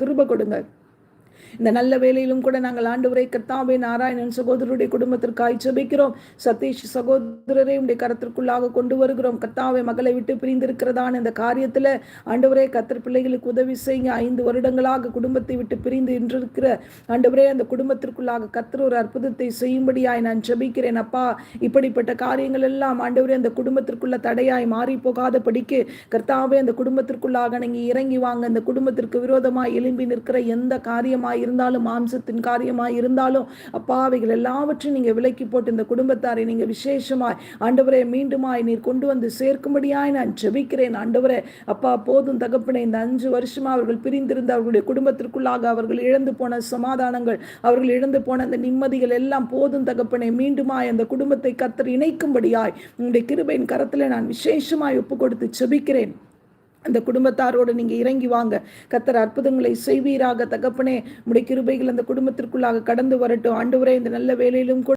கிருபை கொடுங்க. இந்த நல்ல வேலையிலும் கூட நாங்கள் ஆண்டவரை கர்த்தாவே நாராயணன் சகோதரருடைய குடும்பத்திற்காய் ஜெபிக்கிறோம். சதீஷ் சகோதரரை உடைய கரத்திற்குள்ளாக கொண்டு வருகிறோம். கர்த்தாவே மகளை விட்டு பிரிந்திருக்கிறதான இந்த காரியத்தில் ஆண்டவரே கர்த்தர் பிள்ளைகளுக்கு உதவி செய்யுங்க. 5 வருடங்களாக குடும்பத்தை விட்டு பிரிந்து இன்றிருக்கிற ஆண்டவரே அந்த குடும்பத்திற்குள்ளாக கர்த்தர் ஒரு அற்புதத்தை செய்யும்படியாய் நான் ஜெபிக்கிறேன். அப்பா, இப்படிப்பட்ட காரியங்கள் எல்லாம் ஆண்டவரே அந்த குடும்பத்திற்குள்ள தடையாய் மாறி போகாத படிக்கு கர்த்தாவே அந்த குடும்பத்திற்குள்ளாக நீங்க இறங்கி வாங்க. அந்த குடும்பத்திற்கு விரோதமாய் எழும்பி நிற்கிற எந்த காரியமாய் இருந்தாலும், மாம்சத்தின் காரியமாய் இருந்தாலும் அப்பா, அவைகள் எல்லாவற்றையும் நீங்க விலக்கி போட்டு இந்த குடும்பத்தாரை நீங்க விசேஷமாய் ஆண்டவரே மீண்டுமாய் நீர் கொண்டு வந்து சேர்க்கும்படியாய் நான் ஜெபிக்கிறேன். ஆண்டவரே அப்பா, போதும் தகப்பனே, இந்த 5 வருஷமா அவர்கள் பிரிந்திருந்த அவர்களுடைய குடும்பத்திற்குள்ளாக அவர்கள் இழந்து போன சமாதானங்கள், அவர்கள் இழந்து போன அந்த நிம்மதிகள் எல்லாம் போதும் தகப்பனே, மீண்டுமாய் அந்த குடும்பத்தை கர்த்தர் இணைக்கும்படியாய் உங்களுடைய கிருபையின் கரத்தில் நான் விசேஷமாய் ஒப்பு கொடுத்து ஜெபிக்கிறேன். அந்த குடும்பத்தாரோடு நீங்க இறங்கி வாங்க. கர்த்தர் அற்புதங்களை செய்வீராக தகப்பனே. உம்முடைய கிருபைகள் அந்த குடும்பத்திற்குள்ளாக கடந்து வரட்டும். ஆண்டவரே, இந்த நல்ல வேலையிலும் கூட